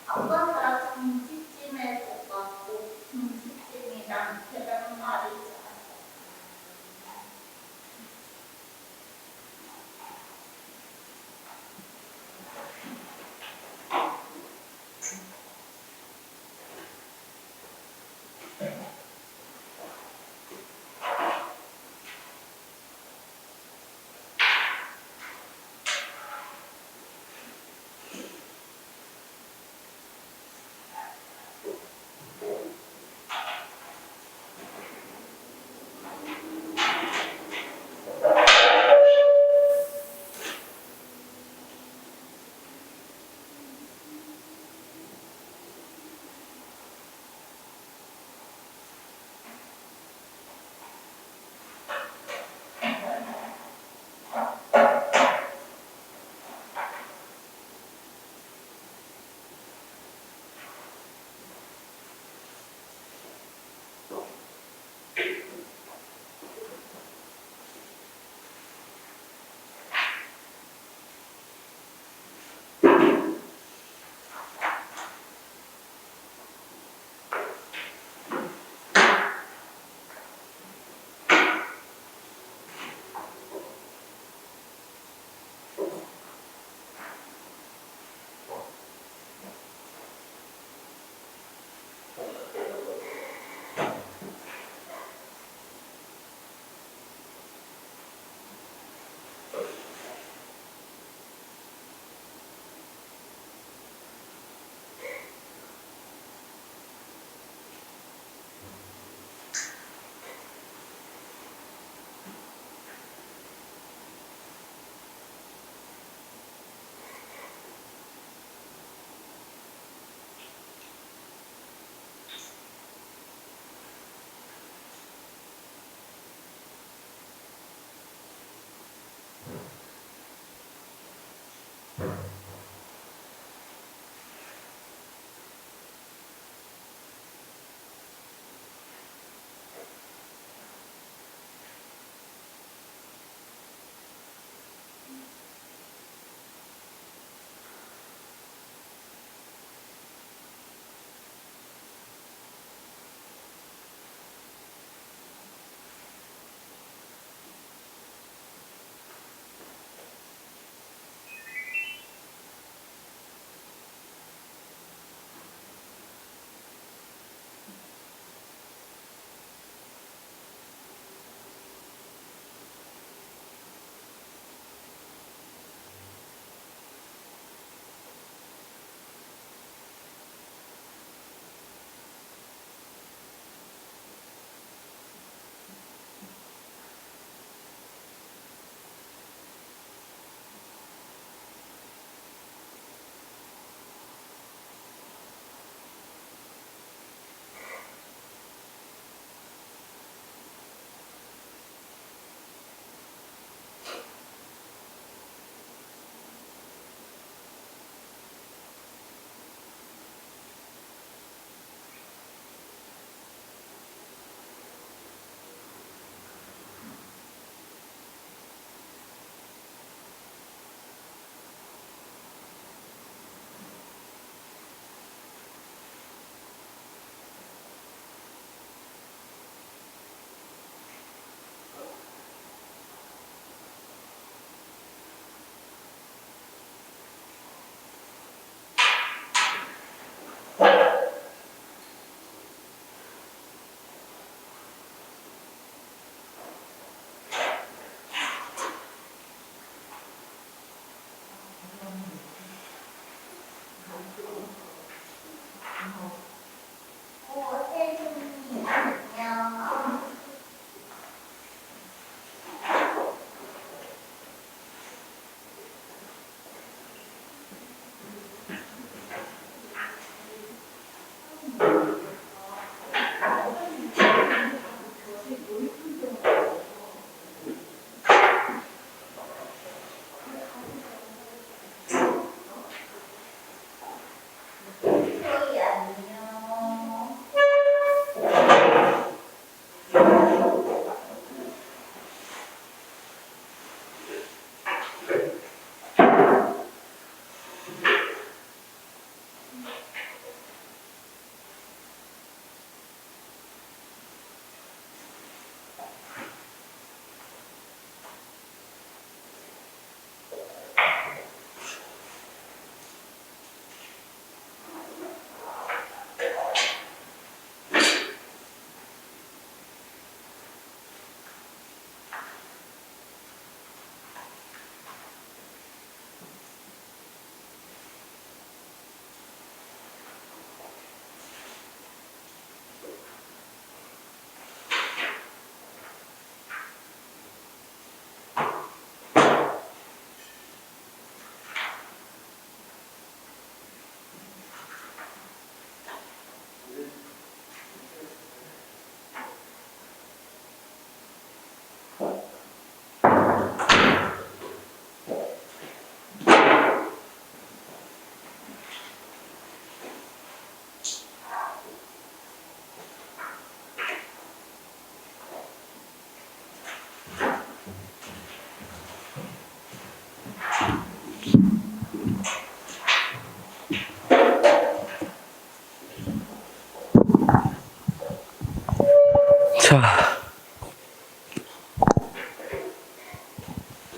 아빠가 김치찜에 볶았고 김치찜이랑 계란말이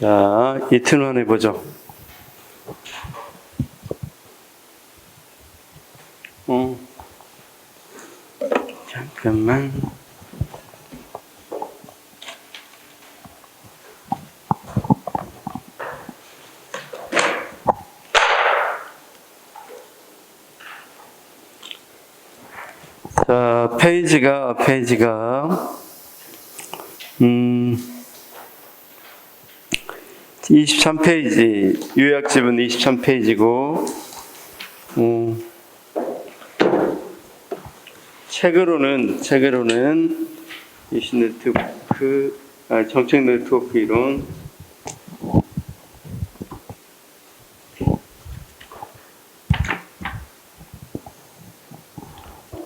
자, 이틀만 해보죠. 잠깐만. 자, 페이지가 23페이지, 요약집은 23페이지고, 책으로는 이시 네트워크, 정책 네트워크 이론,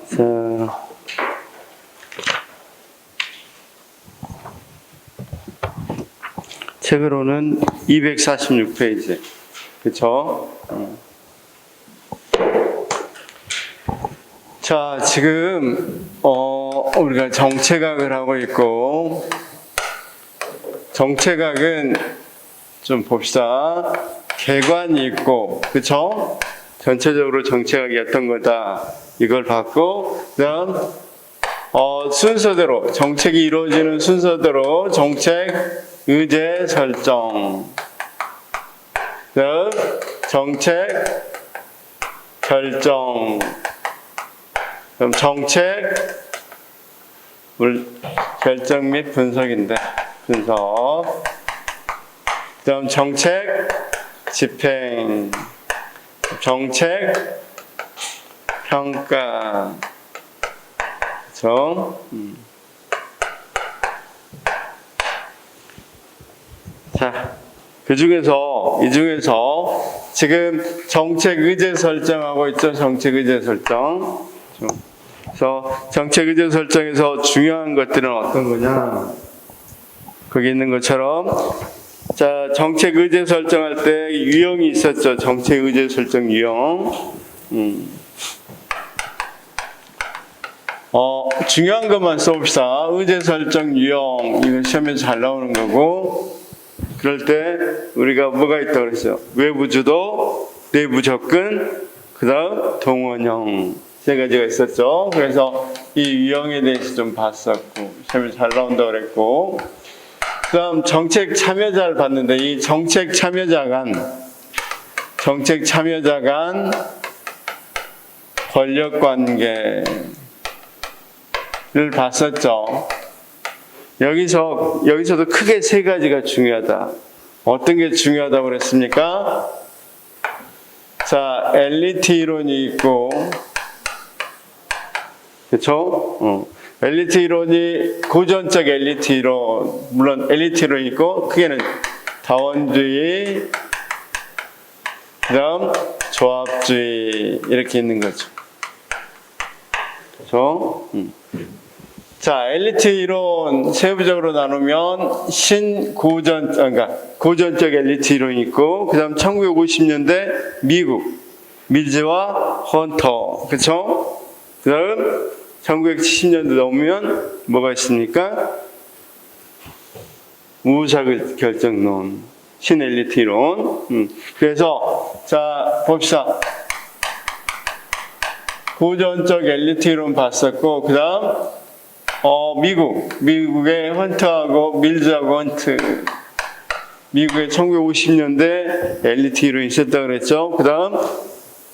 자, 책으로는 246페이지. 그쵸? 자, 지금, 우리가 정책학을 하고 있고, 정책학은 좀 봅시다. 개관이 있고, 그쵸? 전체적으로 정책학이 어떤 거다. 이걸 봤고, 그 다음, 순서대로, 정책이 이루어지는 순서대로 정책 의제 설정. 그 다음, 정책 결정. 그럼 정책 결정 및 분석인데, 분석. 그 다음 정책 집행. 정책 평가. 그렇죠? 자, 이 중에서 지금 정책 의제 설정하고 있죠? 정책 의제 설정. 그래서 정책 의제 설정에서 중요한 것들은 어떤 거냐? 거기 있는 것처럼, 자, 정책 의제 설정할 때 유형이 있었죠. 정책 의제 설정 유형. 중요한 것만 써봅시다. 의제 설정 유형. 이건 시험에서 잘 나오는 거고, 그럴 때 우리가 뭐가 있다고 그랬어요? 외부 주도, 내부 접근, 그 다음 동원형. 세 가지가 있었죠. 그래서 이 유형에 대해서 좀 봤었고, 시험에 잘 나온다고 그랬고, 그 다음 정책 참여자를 봤는데, 이 정책 참여자 간 권력 관계를 봤었죠. 여기서도 크게 세 가지가 중요하다. 어떤 게 중요하다고 그랬습니까? 자, 엘리트 이론이 있고, 그쵸? 엘리트 이론이 고전적 엘리트 이론, 물론 엘리트 이론이 있고, 크게는 다원주의, 그 다음 조합주의, 이렇게 있는 거죠. 그쵸? 자, 엘리트 이론 세부적으로 나누면 그러니까 고전적 엘리트 이론이 있고, 그 다음 1950년대 미국, 밀즈와 헌터, 그쵸? 그 다음 1970년대 넘으면 뭐가 있습니까? 의사결정론, 신엘리트 이론. 그래서 자, 봅시다. 고전적 엘리트 이론 봤었고, 그 다음 미국의 헌트하고 밀즈하고 헌트, 미국의 1950년대 엘리트 이론이 있었다고 그랬죠. 그 다음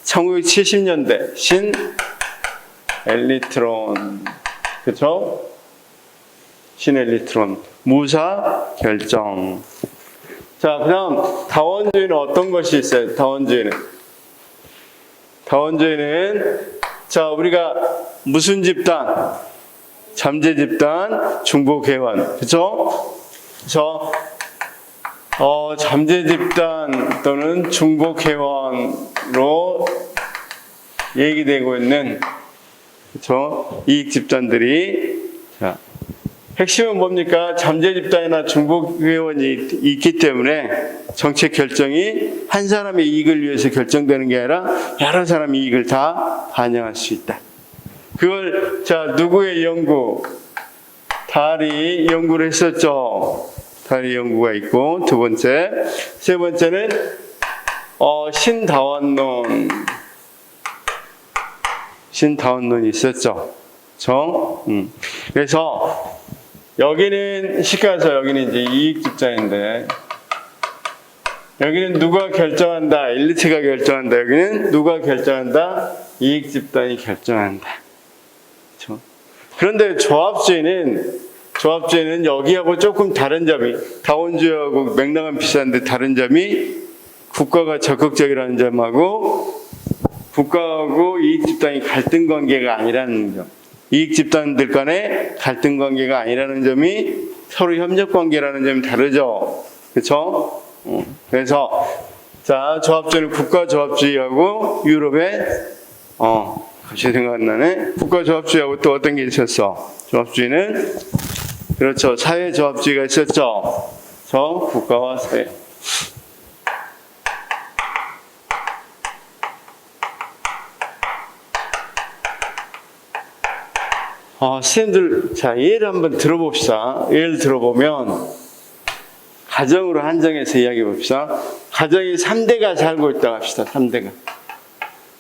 1970년대 신 엘리트론, 그렇죠? 신 엘리트론, 무사 결정. 자, 그 다음 다원주의는 어떤 것이 있어요? 다원주의는 자, 우리가 무슨 집단? 잠재 집단, 중보 개원, 그렇죠? 그래서 잠재 집단 또는 중보 개원으로 얘기되고 있는, 그렇죠? 이익 집단들이, 자, 핵심은 뭡니까? 잠재 집단이나 중보 개원이 있기 때문에 정책 결정이 한 사람의 이익을 위해서 결정되는 게 아니라 여러 사람의 이익을 다 반영할 수 있다. 그걸, 자, 누구의 연구? 달이 연구를 했었죠. 다리 연구가 있고, 두 번째. 세 번째는 신다원론이 있었죠. 그래서 여기는 쉽게 해서 여기는 이제 이익 집단인데, 여기는 누가 결정한다? 엘리트가 결정한다. 여기는 누가 결정한다? 이익 집단이 결정한다. 그렇죠? 그런데 조합주의는 여기하고 조금 다른 점이, 다원주의하고 맥락은 비슷한데 다른 점이 국가가 적극적이라는 점하고 국가하고 이익 집단이 갈등 관계가 아니라는 점. 이익 집단들 간의 갈등 관계가 아니라는 점이 서로 협력 관계라는 점이 다르죠. 그렇죠? 그래서 자, 조합주의는 국가 조합주의하고 유럽의 갑자기 생각 안 나네. 국가 조합주의하고 또 어떤 게 있었어? 조합주의는 그렇죠. 사회 조합주의가 있었죠. 그래서 국가와 사회. 선생님들, 자, 예를 한번 들어봅시다. 예를 들어보면, 가정으로 한정해서 이야기해 봅시다. 가정이 3대가 살고 있다고 합시다. 3대가.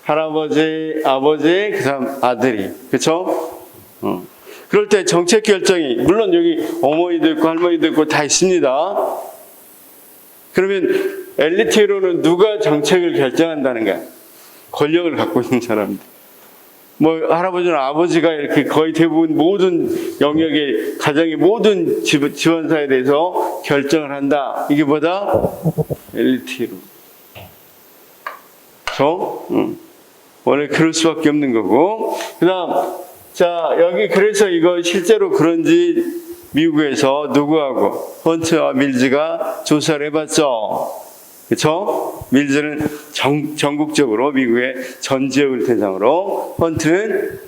할아버지, 아버지, 그 다음 아들이. 그쵸? 그럴 때 정책 결정이, 물론 여기 어머니도 있고 할머니도 있고 다 있습니다. 그러면 엘리트로는 누가 정책을 결정한다는 거야? 권력을 갖고 있는 사람들. 할아버지나 아버지가 이렇게 거의 대부분 모든 영역의, 가정의 모든 지원사에 대해서 결정을 한다. 이게 뭐다? 엘리트로. 원래 그럴 수밖에 없는 거고. 그 다음, 자, 여기 그래서 이거 실제로 그런지 미국에서 누구하고? 헌트와 밀즈가 조사를 해봤죠. 그렇죠? 밀즈는 전국적으로 미국의 전 지역을 대상으로, 헌트는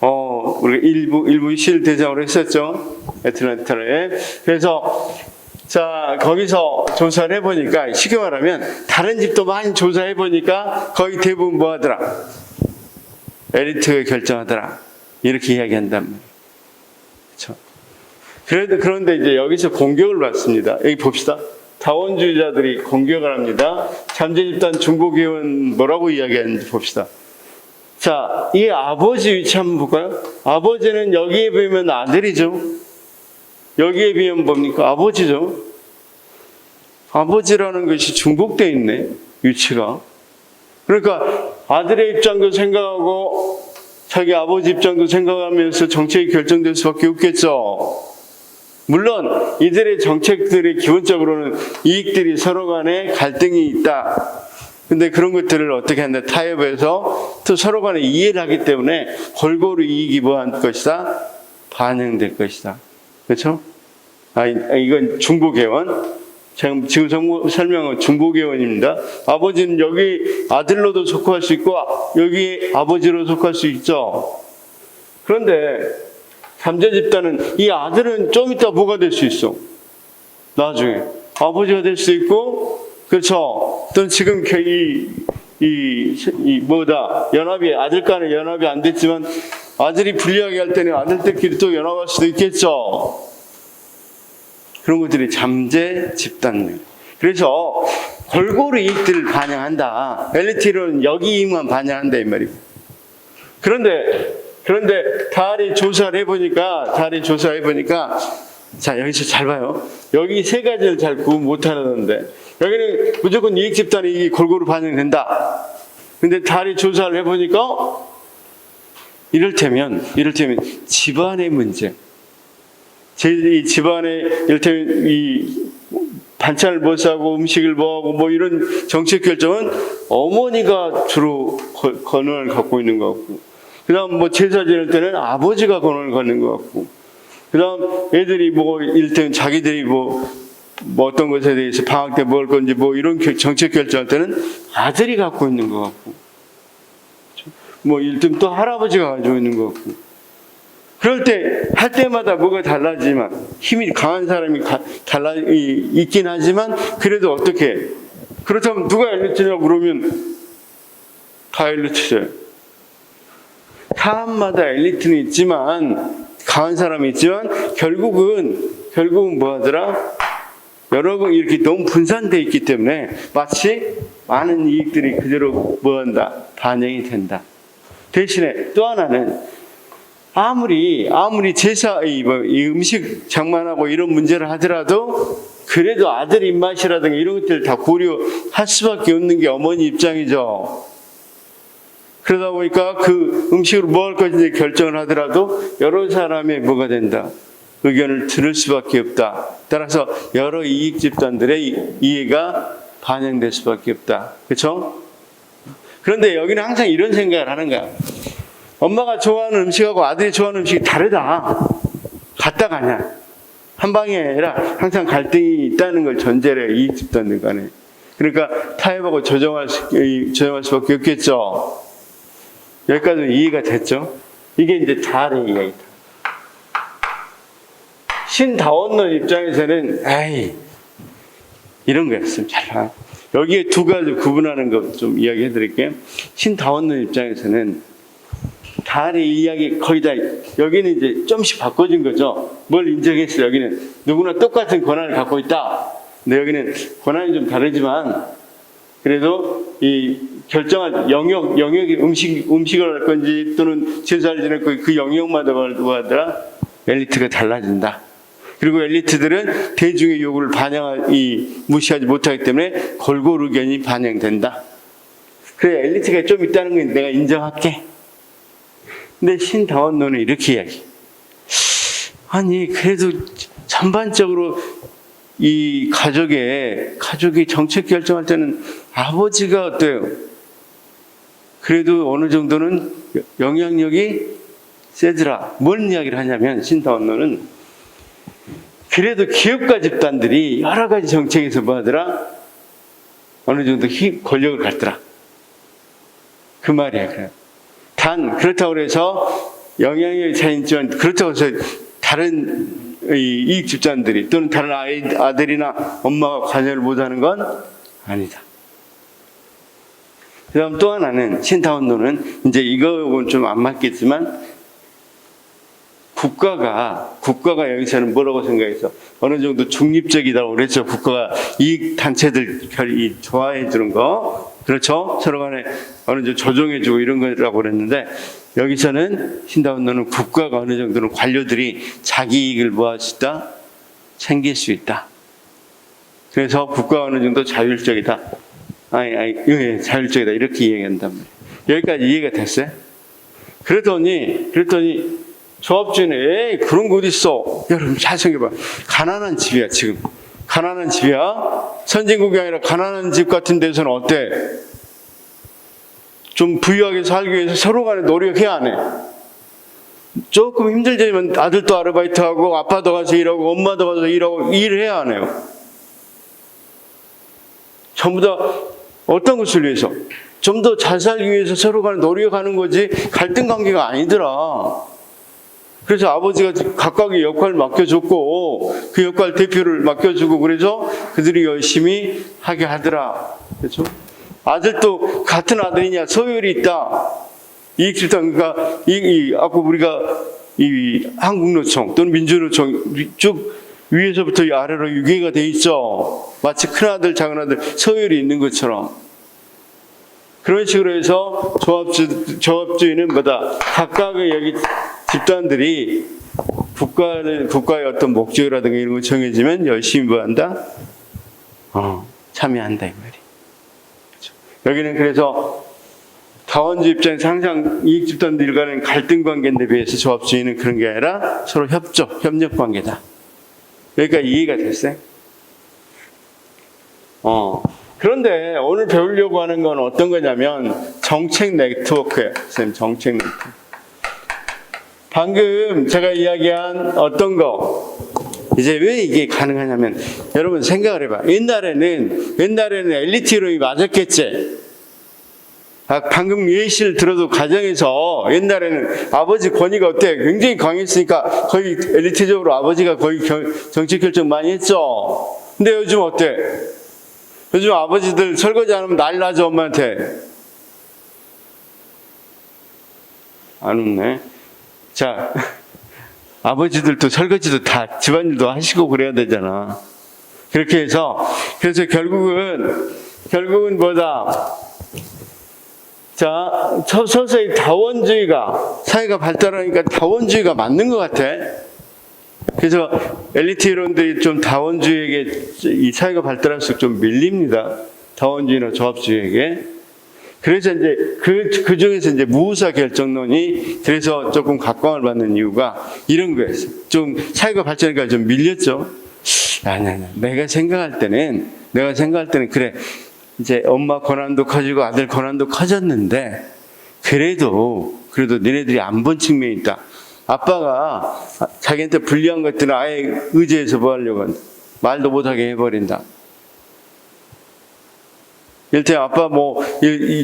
우리가 일부 시를 대상으로 했었죠. 애틀랜타에. 그래서 자, 거기서 조사를 해보니까, 쉽게 말하면 다른 집도 많이 조사해보니까 거의 대부분 뭐 하더라? 엘리트가 결정하더라. 이렇게 이야기한단 말이에요. 그렇죠? 그런데 이제 여기서 공격을 받습니다. 여기 봅시다. 다원주의자들이 공격을 합니다. 잠재집단 중고기원 뭐라고 이야기하는지 봅시다. 자, 이 아버지 위치 한번 볼까요? 아버지는 여기에 비하면 아들이죠. 여기에 비하면 뭡니까? 아버지죠. 아버지라는 것이 중복되어 있네, 위치가. 그러니까 아들의 입장도 생각하고 자기 아버지 입장도 생각하면서 정책이 결정될 수밖에 없겠죠. 물론 이들의 정책들이 기본적으로는 이익들이 서로 간에 갈등이 있다. 근데 그런 것들을 어떻게 한다? 타협해서 또 서로 간에 이해를 하기 때문에 골고루 이익이 뭐할 것이다? 반영될 것이다. 그렇죠? 이건 중보개원. 지금 설명은 중보개원입니다. 아버지는 여기 아들로도 속할 수 있고 여기 아버지로 속할 수 있죠. 그런데 잠재집단은 이 아들은 좀 이따 뭐가 될 수 있어? 나중에 아버지가 될 수 있고, 그렇죠? 또 지금 연합이, 아들 간에 연합이 안 됐지만 아들이 불리하게 할 때는 아들들끼리 또 연합할 수도 있겠죠. 그런 것들이 잠재집단들. 그래서 골고루 이익들을 반영한다. 엘리트로는 여기만 반영한다 이 말이고. 그런데 다리 조사를 해보니까, 자, 여기서 잘 봐요. 여기 세 가지를 잘 구분 못하는데, 여기는 무조건 이익 집단이 골고루 반영된다. 근데 다리 조사를 해보니까, 이를테면, 집안의 문제. 이 집안에, 이를테면, 반찬을 뭐 싸고, 음식을 뭐 하고, 뭐 이런 정책 결정은 어머니가 주로 권한을 갖고 있는 것 같고, 그 다음 제사 지낼 때는 아버지가 권한을 갖는 것 같고, 그 다음 애들이 일단 자기들이 어떤 것에 대해서 방학 때 뭘 건지 이런 정책 결정할 때는 아들이 갖고 있는 것 같고, 일단 또 할아버지가 가지고 있는 것 같고, 그럴 때 할 때마다 뭐가 달라지만, 힘이 강한 사람이 있긴 하지만, 그래도 어떻게, 그렇다면 누가 엘리트냐고 그러면 다 엘리트죠. 사람마다 엘리트는 있지만, 강한 사람이 있지만, 결국은 뭐 하더라? 여러 번 이렇게 너무 분산되어 있기 때문에 마치 많은 이익들이 그대로 뭐한다? 반영이 된다. 대신에 또 하나는 아무리 제사, 이 음식 장만하고 이런 문제를 하더라도 그래도 아들 입맛이라든가 이런 것들 다 고려할 수밖에 없는 게 어머니 입장이죠. 그러다 보니까 그 음식으로 뭐 할 것인지 결정을 하더라도 여러 사람의 뭐가 된다? 의견을 들을 수밖에 없다. 따라서 여러 이익 집단들의 이해가 반영될 수밖에 없다. 그렇죠? 그런데 여기는 항상 이런 생각을 하는 거야. 엄마가 좋아하는 음식하고 아들이 좋아하는 음식이 다르다. 같다 가냐. 한 방이 아니라 항상 갈등이 있다는 걸 전제로 해요. 이익 집단들 간에. 그러니까 타협하고 조정할 수밖에 없겠죠. 여기까지는 이해가 됐죠? 이게 이제 다의 이야기다. 신다원론 입장에서는 에이 이런 거였으면 잘 여기에 두 가지 구분하는 거 좀 이야기해 드릴게요. 신다원론 입장에서는 다의 이야기 거의 다 여기는 이제 좀씩 바꿔진 거죠. 뭘 인정했어요? 여기는 누구나 똑같은 권한을 갖고 있다. 근데 여기는 권한이 좀 다르지만 그래도 이 결정한 영역이 음식을 할 건지 또는 제사를 지낼 건지 그 영역마다 뭐 하더라? 엘리트가 달라진다. 그리고 엘리트들은 대중의 요구를 무시하지 못하기 때문에 골고루 의견이 반영된다. 그래, 엘리트가 좀 있다는 건 내가 인정할게. 근데 신다원론은 이렇게 이야기. 아니, 그래도 전반적으로 이 가족이 정책 결정할 때는 아버지가 어때요? 그래도 어느 정도는 영향력이 세더라. 뭔 이야기를 하냐면 신다원론은 그래도 기업가 집단들이 여러 가지 정책에서 뭐 하더라? 어느 정도 권력을 갖더라. 그 말이야. 그래. 단 그렇다고 해서 영향력이 차이지만 그렇다고 해서 다른 이익 집단들이 또는 다른 아들이나 엄마가 관여를 못하는 건 아니다. 그 다음 또 하나는 신다원론은 이제 이거는 좀 안 맞겠지만 국가가 여기서는 뭐라고 생각해서 어느 정도 중립적이라고 그랬죠. 국가가 이익 단체들 좋아해 주는 거 그렇죠. 서로 간에 어느 정도 조정해 주고 이런 거라고 그랬는데 여기서는 신다원론은 국가가 어느 정도는 관료들이 자기 이익을 뭐 할 수 있다? 챙길 수 있다. 그래서 국가가 어느 정도 자율적이다. 자율적이다. 이렇게 이야기한단 말이에요. 여기까지 이해가 됐어요? 그랬더니 조합주의는 에이 그런 거 어딨어. 여러분 잘 생각해봐. 가난한 집이야 지금. 가난한 집이야. 선진국이 아니라 가난한 집 같은 데서는 어때? 좀 부유하게 살기 위해서 서로 간에 노력해야 안 해? 조금 힘들지만 아들도 아르바이트하고 아빠도 가서 일하고 엄마도 가서 일하고 일을 해야 안 해요? 전부 다 어떤 것을 위해서? 좀 더 잘 살기 위해서 서로 간에 노력하는 거지 갈등 관계가 아니더라. 그래서 아버지가 각각의 역할을 맡겨줬고 그 역할 대표를 맡겨주고 그래서 그들이 열심히 하게 하더라. 그렇죠? 아들도 같은 아들이냐 소율이 있다. 이익 집단 그러니까 아까 우리가 이 한국노총 또는 민주노총 쭉 위에서부터 아래로 유계가 돼 있죠. 마치 큰 아들 작은 아들 소율이 있는 것처럼. 그런 식으로 해서 조합주의는 뭐다? 각각의 여기 집단들이 국가의 어떤 목적이라든가 이런 거 정해지면 열심히 뭐 한다? 참여한다, 이 말이. 그렇죠. 여기는 그래서 다원주의 입장에서 항상 이익 집단들 간의 갈등 관계인데 비해서 조합주의는 그런 게 아니라 서로 협력 관계다. 여기까지 이해가 됐어요? 그런데 오늘 배우려고 하는 건 어떤 거냐면 정책 네트워크예요. 선생님, 정책 네트워크. 방금 제가 이야기한 어떤 거 이제 왜 이게 가능하냐면 여러분 생각을 해봐. 옛날에는 엘리트 이론이 맞았겠지. 방금 예시를 들어도 가정에서 옛날에는 아버지 권위가 어때? 굉장히 강했으니까 거의 엘리트적으로 아버지가 거의 정책 결정 많이 했죠. 근데 요즘 어때? 요즘 아버지들 설거지 안 하면 난리 나죠, 엄마한테. 안 웃네. 자, 아버지들도 설거지도 다 집안일도 하시고 그래야 되잖아. 그렇게 해서 그래서 결국은 뭐다? 자, 서서히 다원주의가 사회가 발달하니까 다원주의가 맞는 것 같아. 그래서 엘리트 이론들이 좀 다원주의에게 이 사회가 발달할수록 좀 밀립니다. 다원주의나 조합주의에게. 그래서 이제 그 중에서 이제 무의사 결정론이 그래서 조금 각광을 받는 이유가 이런 거였어요. 좀 사회가 발전하니까 좀 밀렸죠. 아니. 내가 생각할 때는 그래. 이제 엄마 권한도 커지고 아들 권한도 커졌는데 그래도 니네들이 안 본 측면이 있다. 아빠가 자기한테 불리한 것들은 아예 의지해서 뭐 하려고 한다. 말도 못하게 해버린다. 일단 아빠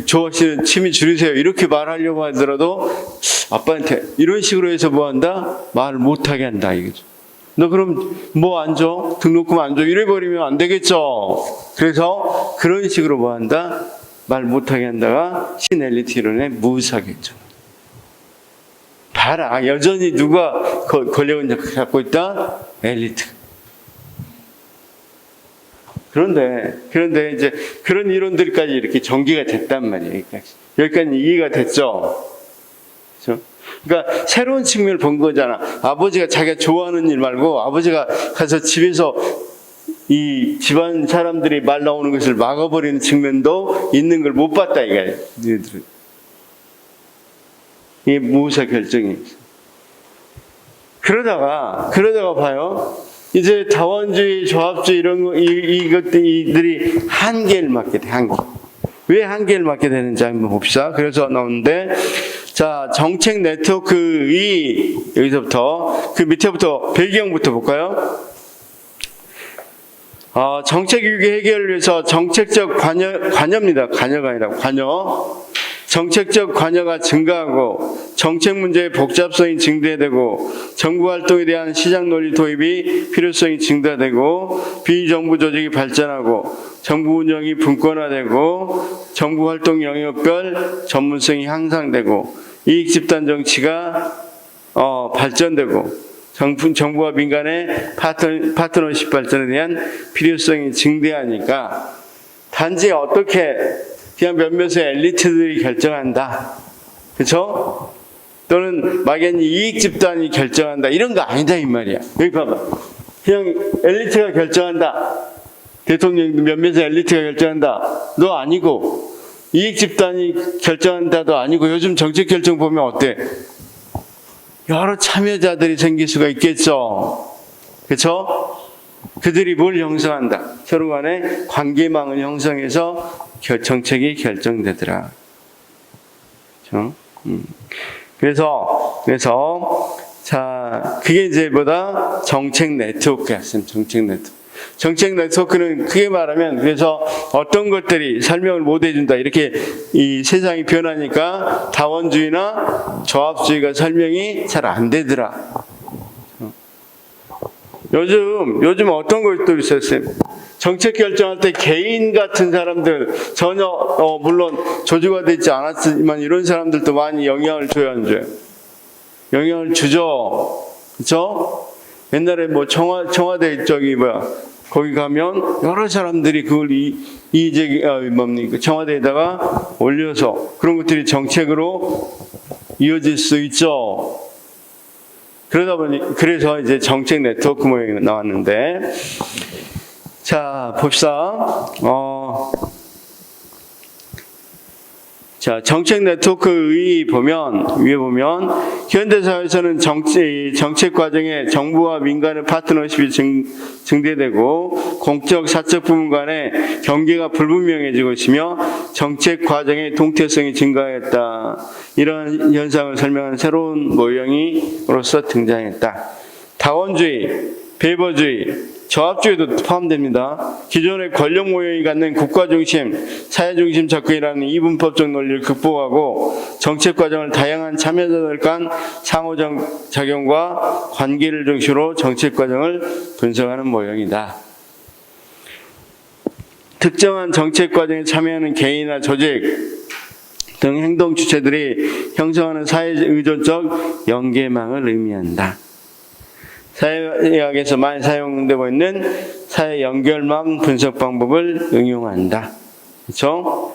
좋아하시는 취미 줄이세요. 이렇게 말하려고 하더라도 아빠한테 이런 식으로 해서 뭐 한다? 말을 못하게 한다 이거죠. 너 그럼 뭐 안 줘? 등록금 안 줘? 이래버리면 안 되겠죠. 그래서 그런 식으로 뭐 한다? 말 못하게 한다가 신엘리트 이론의 무의사결정. 봐라, 여전히 누가 권력을 갖고 있다? 엘리트. 그런데 이제 그런 이론들까지 이렇게 전개가 됐단 말이에요. 여기까지 이해가 됐죠. 그렇죠? 그러니까 새로운 측면을 본 거잖아. 아버지가 자기가 좋아하는 일 말고 아버지가 가서 집에서 이 집안 사람들이 말 나오는 것을 막아버리는 측면도 있는 걸 못 봤다 이거예요. 이게 무의사 결정이. 그러다가 봐요. 이제 다원주의, 조합주의 이런 거 이것들이 한계를 맞게 돼. 왜 한계를 맞게 되는지 한번 봅시다. 그래서 나오는데 자, 정책 네트워크의 여기서부터 그 밑에부터 배경부터 볼까요? 정책 위기 해결을 위해서 정책적 관여입니다. 관여가 아니라 관여. 정책적 관여가 증가하고 정책 문제의 복잡성이 증대되고 정부 활동에 대한 시장 논리 도입이 필요성이 증대되고 비정부 조직이 발전하고 정부 운영이 분권화되고 정부 활동 영역별 전문성이 향상되고 이익 집단 정치가 발전되고 정부와 민간의 파트너십 발전에 대한 필요성이 증대하니까 단지 어떻게 그냥 몇몇의 엘리트들이 결정한다. 그렇죠? 또는 막연히 이익 집단이 결정한다. 이런 거 아니다 이 말이야. 여기 봐봐. 그냥 엘리트가 결정한다. 대통령도 몇몇의 엘리트가 결정한다. 너 아니고 이익 집단이 결정한다도 아니고 요즘 정책 결정 보면 어때? 여러 참여자들이 생길 수가 있겠죠. 그렇죠? 그들이 뭘 형성한다? 서로 간에 관계망을 형성해서 정책이 결정되더라. 그렇죠? 그래서 자, 그게 이제 뭐다? 정책 네트워크였어요. 정책 네트워크는 크게 말하면 그래서 어떤 것들이 설명을 못 해준다. 이렇게 이 세상이 변하니까 다원주의나 조합주의가 설명이 잘 안 되더라. 요즘 어떤 것도 있었어요. 정책 결정할 때 개인 같은 사람들 전혀 물론 조직화되어 있지 않았지만 이런 사람들도 많이 영향을 줘요, 안 줘요? 영향을 주죠. 그렇죠? 옛날에 뭐 청와대 거기 가면 여러 사람들이 그걸 청와대에다가 올려서 그런 것들이 정책으로 이어질 수 있죠. 그래서 이제 정책 네트워크 모양이 나왔는데, 자, 봅시다. 자, 정책 네트워크의 위에 보면, 현대사회에서는 정책 과정에 정부와 민간의 파트너십이 증대되고, 공적, 사적 부문 간의 경계가 불분명해지고 있으며, 정책 과정의 동태성이 증가했다. 이런 현상을 설명하는 새로운 모형으로서 등장했다. 다원주의, 배버주의, 조합주의도 포함됩니다. 기존의 권력 모형이 갖는 국가중심, 사회중심 접근이라는 이분법적 논리를 극복하고 정책 과정을 다양한 참여자들 간 상호작용과 관계를 중심으로 정책 과정을 분석하는 모형이다. 특정한 정책 과정에 참여하는 개인이나 조직 등 행동 주체들이 형성하는 사회의존적 연계망을 의미한다. 사회학에서 많이 사용되고 있는 사회 연결망 분석 방법을 응용한다. 그렇죠?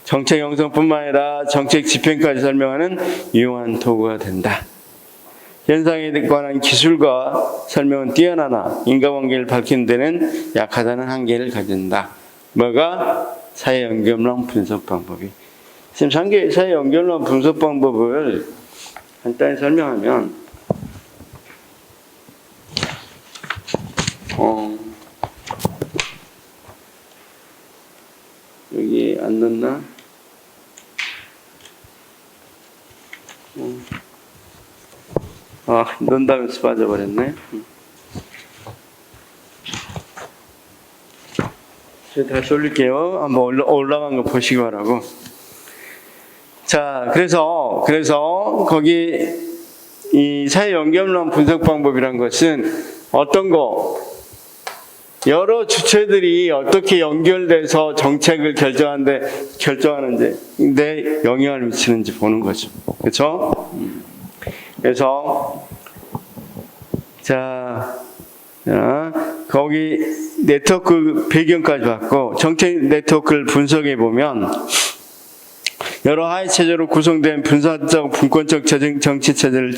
정책 형성뿐만 아니라 정책 집행까지 설명하는 유용한 도구가 된다. 현상에 관한 기술과 설명은 뛰어나나 인과관계를 밝히는 데는 약하다는 한계를 가진다. 뭐가? 사회 연결망 분석 방법이. 지금 사회 연결망 분석 방법을 간단히 설명하면 여기 안 넣나? 넣는다면서 빠져버렸네. 제가 다시 올릴게요. 한번 올라간 거 보시기 바라고. 자, 그래서 거기 이 사회 연결망 분석 방법이란 것은 어떤 거? 여러 주체들이 어떻게 연결돼서 정책을 결정하는데 내 영향을 미치는지 보는 거죠. 그렇죠? 그래서 거기 네트워크 배경까지 봤고 정책 네트워크를 분석해 보면 여러 하위 체제로 구성된 분산적 분권적 정치 체제를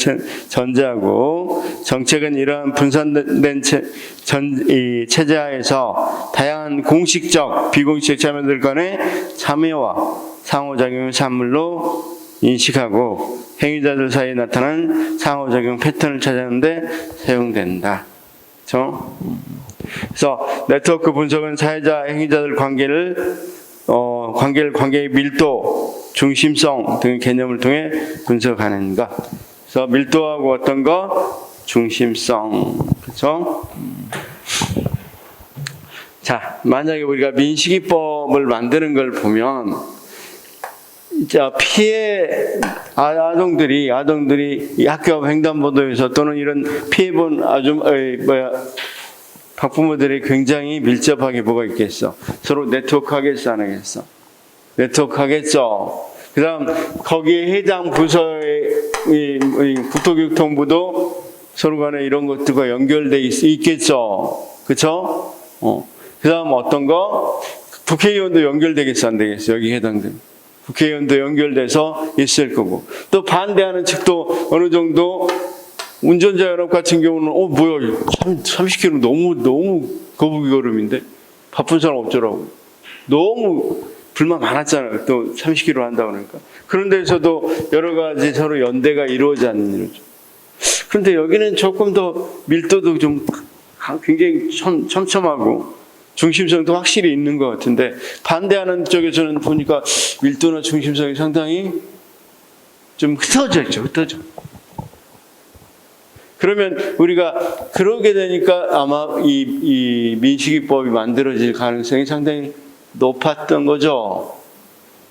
전제하고 정책은 이러한 분산된 체제하에서 다양한 공식적, 비공식적 참여들 간의 참여와 상호작용을 산물로 인식하고 행위자들 사이에 나타나는 상호작용 패턴을 찾아내는 데 사용된다. 그렇죠? 그래서 네트워크 분석은 사회자, 행위자들 관계의 밀도, 중심성 등 개념을 통해 분석하는 것. 그래서 밀도하고 어떤 거? 중심성. 그렇죠? 자, 만약에 우리가 민식이법을 만드는 걸 보면 피해 아동들이 이 학교 횡단보도에서 또는 이런 피해본 학부모들이 굉장히 밀접하게 뭐가 있겠어? 서로 네트워크 하겠어, 안 하겠어? 네트워크 하겠죠. 그 다음, 거기에 해당 부서의 국토교통부도 서로 간에 이런 것들과 연결돼 있겠죠. 그쵸? 그 다음 어떤 거? 국회의원도 연결되겠어, 안 되겠어? 여기 해당된. 국회의원도 연결돼서 있을 거고. 또 반대하는 측도 어느 정도 운전자 연합 같은 경우는 뭐야 30km 너무 거북이 걸음인데 바쁜 사람 없더라고. 너무 불만 많았잖아요. 또 30km 한다고 그러니까. 그런 데서도 여러 가지 서로 연대가 이루어지지 않는 일이죠. 그런데 여기는 조금 더 밀도도 좀 굉장히 촘촘하고 중심성도 확실히 있는 것 같은데 반대하는 쪽에서는 보니까 밀도나 중심성이 상당히 좀 흩어져 있죠. 흩어져. 그러면 우리가 그러게 되니까 아마 이 민식이법이 만들어질 가능성이 상당히 높았던 거죠.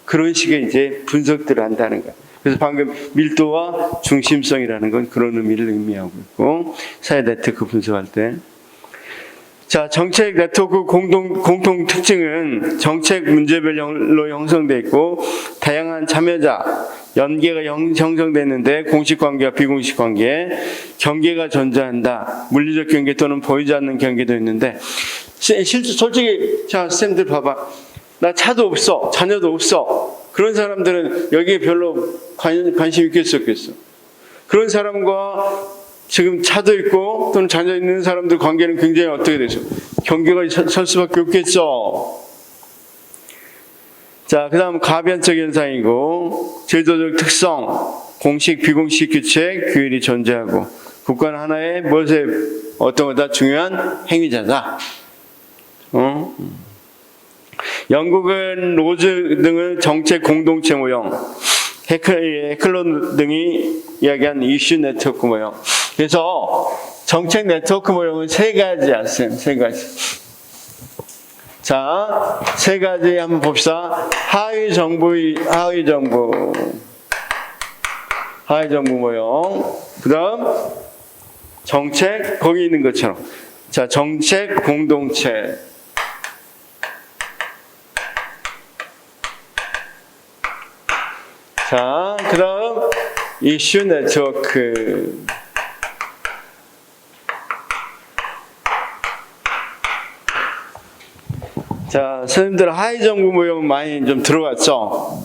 그런 식의 이제 분석들을 한다는 거예요. 그래서 방금 밀도와 중심성이라는 건 그런 의미를 의미하고 있고 사회 네트워크 분석할 때 자, 정책 네트워크 공통 특징은 정책 문제별로 형성되어 있고 다양한 참여자, 연계가 형성됐는데 공식 관계와 비공식 관계, 경계가 존재한다. 물리적 경계 또는 보이지 않는 경계도 있는데 솔직히 자, 쌤들 봐봐. 나 차도 없어. 자녀도 없어. 그런 사람들은 여기에 별로 관심 있겠어 없겠어. 그런 사람과 지금 차도 있고 또는 자녀 있는 사람들 관계는 굉장히 어떻게 되죠? 경계가 설 수밖에 없겠죠. 자, 그 다음 가변적 현상이고 제도적 특성, 공식, 비공식 규칙, 규율이 존재하고 국가는 하나의 무엇에 어떤 거다 중요한 행위자다. 영국은 로즈 등의 정책 공동체 모형, 해클론 등이 이야기한 이슈 네트워크 모형. 그래서 정책 네트워크 모형은 세 가지야, 쌤. 세 가지. 자, 세 가지 한번 봅시다. 하위 정부 모형. 그 다음, 정책, 거기 있는 것처럼. 자, 정책 공동체. 자, 그 다음, 이슈 네트워크. 자, 선생님들 하위정부 모형 많이 좀 들어갔죠?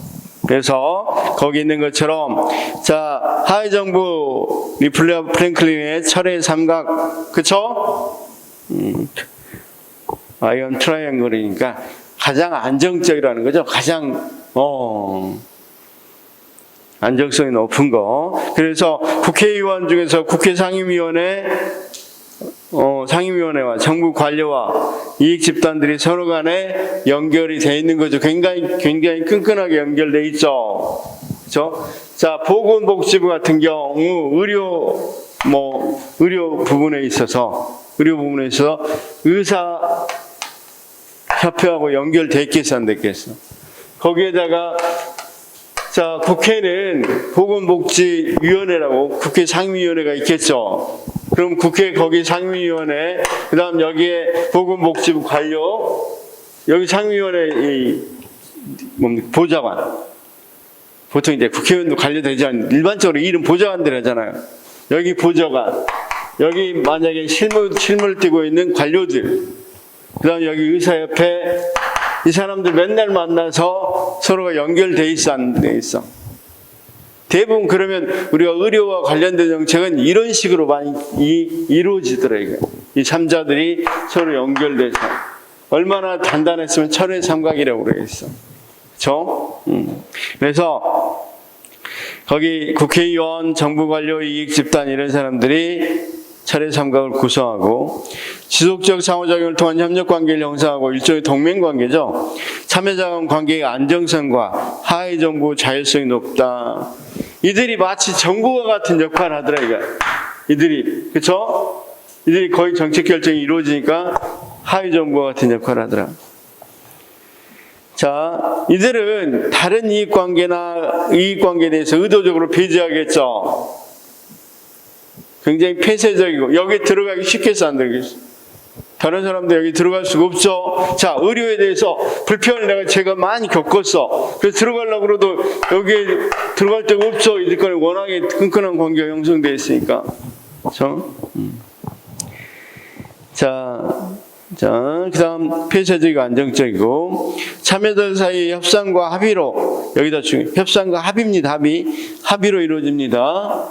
그래서 거기 있는 것처럼 자, 하위정부 리플레어 프랭클린의 철의 삼각, 그쵸? 아이언 트라이앵글이니까 가장 안정적이라는 거죠. 가장 안정성이 높은 거. 그래서 국회의원 중에서 국회 상임위원회와 정부 관료와 이익 집단들이 서로 간에 연결이 돼 있는 거죠. 굉장히 끈끈하게 연결돼 있죠. 그렇죠? 자, 보건복지부 같은 경우 의료 부분에 있어서 의사 협회하고 연결돼 있겠어, 안 됐겠어? 거기에다가 자, 국회는 보건복지위원회라고 국회 상임위원회가 있겠죠. 그럼 국회 거기 상임위원회, 그 다음 여기에 보건복지부 관료, 여기 상임위원회 보좌관. 보통 이제 국회의원도 관료되지 않는, 일반적으로 이름 보좌관들 하잖아요. 여기 보좌관, 여기 만약에 실무를 띄고 있는 관료들, 그 다음 여기 의사협회, 이 사람들 맨날 만나서 서로가 연결돼 있어, 안 돼 있어? 대부분 그러면 우리가 의료와 관련된 정책은 이런 식으로 많이 이루어지더라고요. 이 3자들이 서로 연결돼서. 얼마나 단단했으면 철의 삼각이라고 그러겠어. 그렇죠? 그래서 거기 국회의원, 정부 관료, 이익 집단 이런 사람들이 철의 삼각을 구성하고 지속적 상호작용을 통한 협력관계를 형성하고 일종의 동맹관계죠. 참여자 간 관계의 안정성과 하위정부 자율성이 높다. 이들이 마치 정부와 같은 역할을 하더라 이거. 이들이, 그쵸? 이들이 거의 정책 결정이 이루어지니까 하위정부와 같은 역할을 하더라. 자, 이들은 다른 이익관계에 대해서 의도적으로 배제하겠죠. 굉장히 폐쇄적이고 여기 들어가기 쉽겠어, 안 되겠어? 다른 사람도 여기 들어갈 수가 없죠. 자, 의료에 대해서 불편을 제가 많이 겪었어. 그래서 들어가려고 그래도 여기에 들어갈 데가 없어. 이들과는 워낙에 끈끈한 관계가 형성되어 있으니까. 그렇죠? 자, 그 다음 폐쇄적이고 안정적이고 참여자 사이의 협상과 합의로, 여기다 협상과 합의입니다. 합의로 이루어집니다.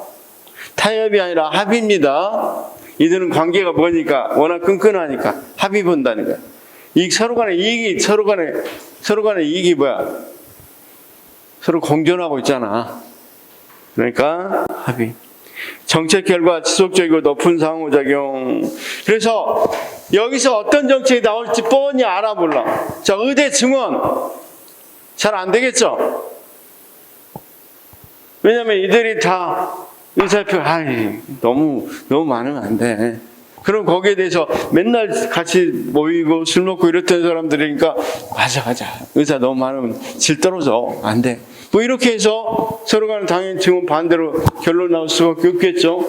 타협이 아니라 합의입니다. 이들은 관계가 뭐니까 워낙 끈끈하니까 합의 본다는 거야. 서로 간의 이익이 뭐야? 서로 공존하고 있잖아. 그러니까 합의. 정책 결과 지속적이고 높은 상호작용. 그래서 여기서 어떤 정책이 나올지 뻔히 알아볼라. 자, 의대 증원 잘 안 되겠죠? 왜냐면 이들이 다 의사협회, 너무 많으면 안 돼. 그럼 거기에 대해서 맨날 같이 모이고 술 먹고 이랬던 사람들이니까, 맞아. 의사 너무 많으면 질 떨어져. 안 돼. 뭐 이렇게 해서 서로 간에 당연히 증언 반대로 결론 나올 수밖에 없겠죠?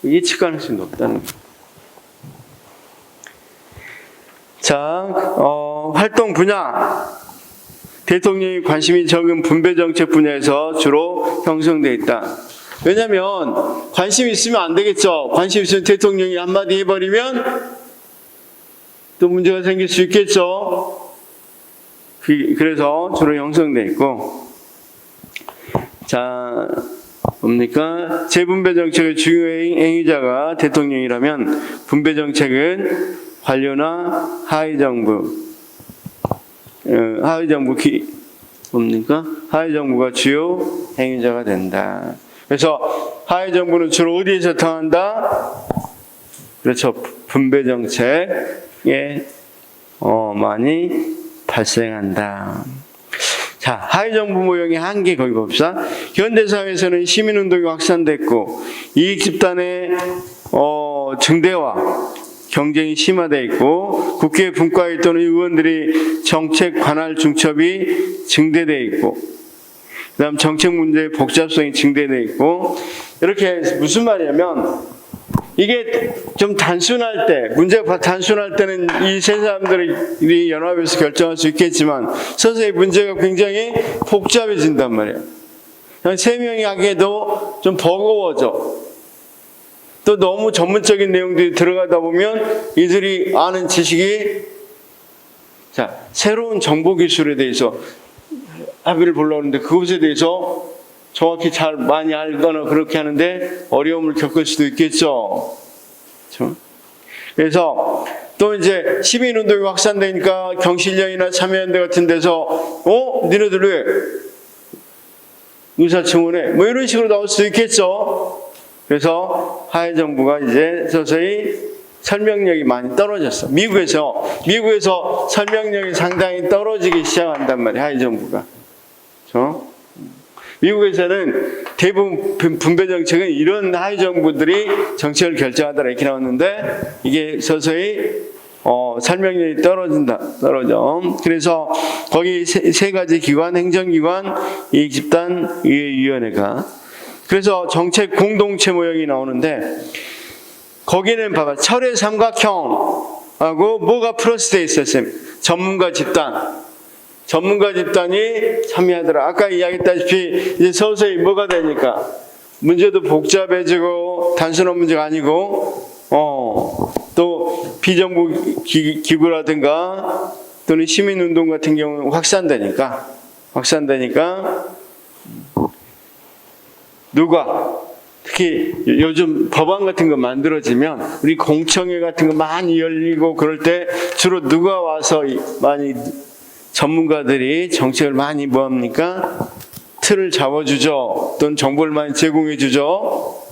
예측 가능성이 높다는 거예요. 자, 활동 분야. 대통령이 관심이 적은 분배정책 분야에서 주로 형성되어 있다. 왜냐면 관심이 있으면 안 되겠죠. 관심 있으면 대통령이 한마디 해버리면 또 문제가 생길 수 있겠죠. 그래서 주로 형성되어 있고, 자, 뭡니까? 재분배 정책의 중요 행위자가 대통령이라면 분배 정책은 관료나 하위정부가 주요 행위자가 된다. 그래서 하위정부는 주로 어디에서 통한다? 그렇죠. 분배 정책에 많이 발생한다. 자, 하위정부 모형의 한계 거기 봅시다. 현대사회에서는 시민운동이 확산됐고 이익 집단의 증대와 경쟁이 심화되어 있고 국회 분과에 또는 의원들이 정책 관할 중첩이 증대되어 있고 그 다음 정책 문제의 복잡성이 증대되어 있고, 이렇게 무슨 말이냐면 이게 좀 단순할 때, 문제가 단순할 때는 이 세 사람들이 연합해서 결정할 수 있겠지만 서서히 문제가 굉장히 복잡해진단 말이에요. 그냥 세 명이 하기에도 좀 버거워져. 또 너무 전문적인 내용들이 들어가다 보면 이들이 아는 지식이 자, 새로운 정보 기술에 대해서 합의를 보려고 하는데 그것에 대해서 정확히 잘 많이 알거나 그렇게 하는데 어려움을 겪을 수도 있겠죠. 그렇죠? 그래서 또 이제 시민운동이 확산되니까 경실련이나 참여연대 같은 데서 니네들 왜 의사청원회 뭐 이런 식으로 나올 수도 있겠죠. 그래서 하해 정부가 이제 서서히 설명력이 많이 떨어졌어. 미국에서 설명력이 상당히 떨어지기 시작한단 말이야, 하해 정부가. 그렇죠? 미국에서는 대부분 분배 정책은 이런 하위 정부들이 정책을 결정하더라 이렇게 나왔는데 이게 서서히 설명력이 떨어져. 그래서 거기 세 가지 기관, 행정기관, 이익집단, 의회위원회가 그래서 정책 공동체 모형이 나오는데 거기는 봐봐 철의 삼각형하고 뭐가 플러스돼 있었어요? 전문가 집단이 참여하더라. 아까 이야기했다시피 이제 서서히 뭐가 되니까 문제도 복잡해지고 단순한 문제가 아니고 또 비정부 기구라든가 또는 시민운동 같은 경우는 확산되니까 누가 특히 요즘 법안 같은 거 만들어지면 우리 공청회 같은 거 많이 열리고 그럴 때 주로 누가 와서 많이 전문가들이 정책을 많이 뭐합니까? 틀을 잡아주죠. 또는 정보를 많이 제공해주죠.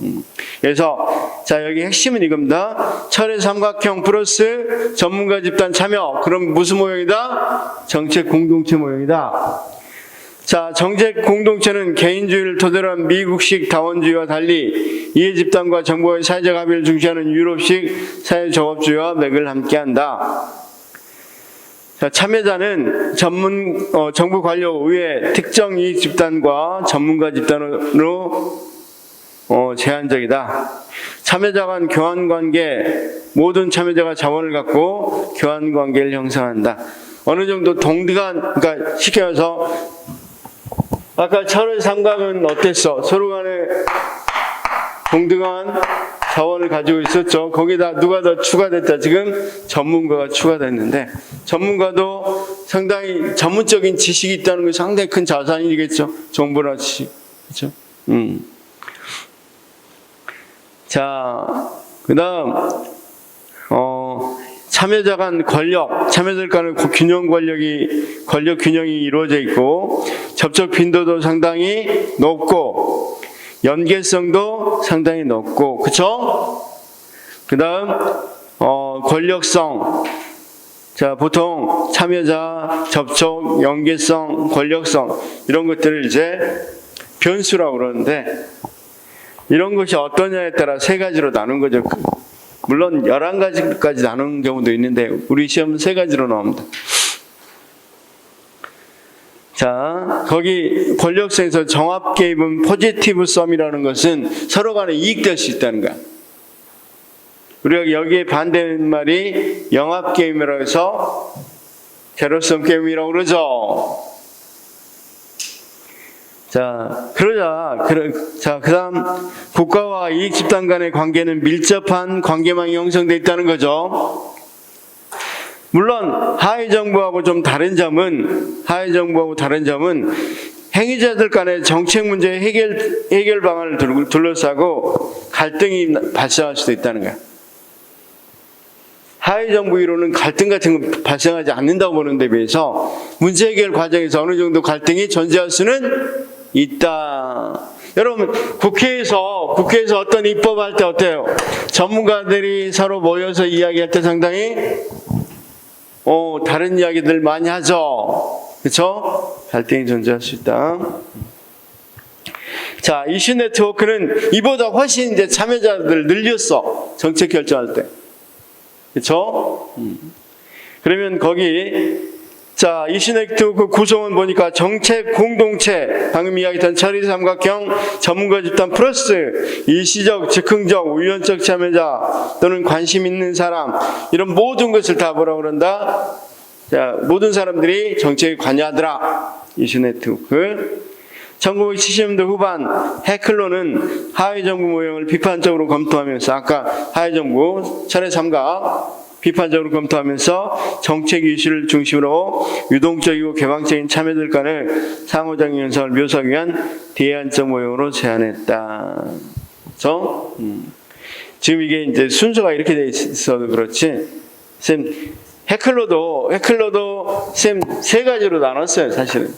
그래서 자 여기 핵심은 이겁니다. 철의 삼각형 플러스 전문가 집단 참여. 그럼 무슨 모형이다? 정책 공동체 모형이다. 자 정책 공동체는 개인주의를 토대로 한 미국식 다원주의와 달리 이해 집단과 정부의 사회적 합의를 중시하는 유럽식 사회조합주의와 맥을 함께한다. 자, 참여자는 정부 관료 의회 특정 이익 집단과 전문가 집단으로 제한적이다. 참여자 간 교환 관계, 모든 참여자가 자원을 갖고 교환 관계를 형성한다. 어느 정도 동등한, 그러니까 쉽게 말해서 아까 철의 삼각은 어땠어? 서로 간에 동등한 자원을 가지고 있었죠. 거기다 누가 더 추가됐다. 지금 전문가가 추가됐는데 전문가도 상당히 전문적인 지식이 있다는 게 상당히 큰 자산이겠죠. 정보나 지식. 그렇죠? 자, 그다음 참여자 간 참여자 간의 권력 균형이 이루어져 있고 접촉 빈도도 상당히 높고 연계성도 상당히 높고, 그쵸? 그 다음, 권력성. 자, 보통 참여자, 접촉, 연계성, 권력성, 이런 것들을 이제 변수라고 그러는데, 이런 것이 어떠냐에 따라 세 가지로 나눈 거죠. 물론 11가지까지 나누는 경우도 있는데, 우리 시험은 세 가지로 나옵니다. 자, 거기 권력성에서 정합 개입은 포지티브 썸이라는 것은 서로 간에 이익될 수 있다는 거야. 우리가 여기에 반대하는 말이 영합 게임이라고 해서 제로섬 게임이라고 그러죠. 자, 그 다음 국가와 이익 집단 간의 관계는 밀접한 관계망이 형성되어 있다는 거죠. 물론 하위 정부하고 다른 점은 행위자들 간의 정책 문제 해결 방안을 둘러싸고 갈등이 발생할 수도 있다는 거야. 하위 정부 이론은 갈등 같은 거 발생하지 않는다고 보는 데 비해서 문제 해결 과정에서 어느 정도 갈등이 존재할 수는 있다. 여러분 국회에서 어떤 입법할 때 어때요? 전문가들이 서로 모여서 이야기할 때 상당히 다른 이야기들 많이 하죠. 그렇죠? 갈등이 존재할 수 있다. 자, 이슈 네트워크는 이보다 훨씬 이제 참여자들 늘렸어. 정책 결정할 때. 그렇죠? 그러면 거기 자, 이슈 네트워크 구성원 보니까 정책 공동체, 방금 이야기했던 철의 삼각형, 전문가 집단 플러스 일시적, 즉흥적, 우연적 참여자 또는 관심 있는 사람, 이런 모든 것을 다 뭐라고 그런다? 자, 모든 사람들이 정책에 관여하더라. 이슈 네트워크. 1970년대 후반 해클론은 하위 정부 모형을 비판적으로 검토하면서 아까 하위 정부 철의 삼각 비판적으로 검토하면서 정책 이슈를 중심으로 유동적이고 개방적인 참여들 간의 상호작용 현상을 묘사하기 위한 대안적 모형으로 제안했다. 그래서 지금 이게 이제 순서가 이렇게 돼 있어도 그렇지, 쌤 해클로도 쌤 세 가지로 나눴어요. 사실은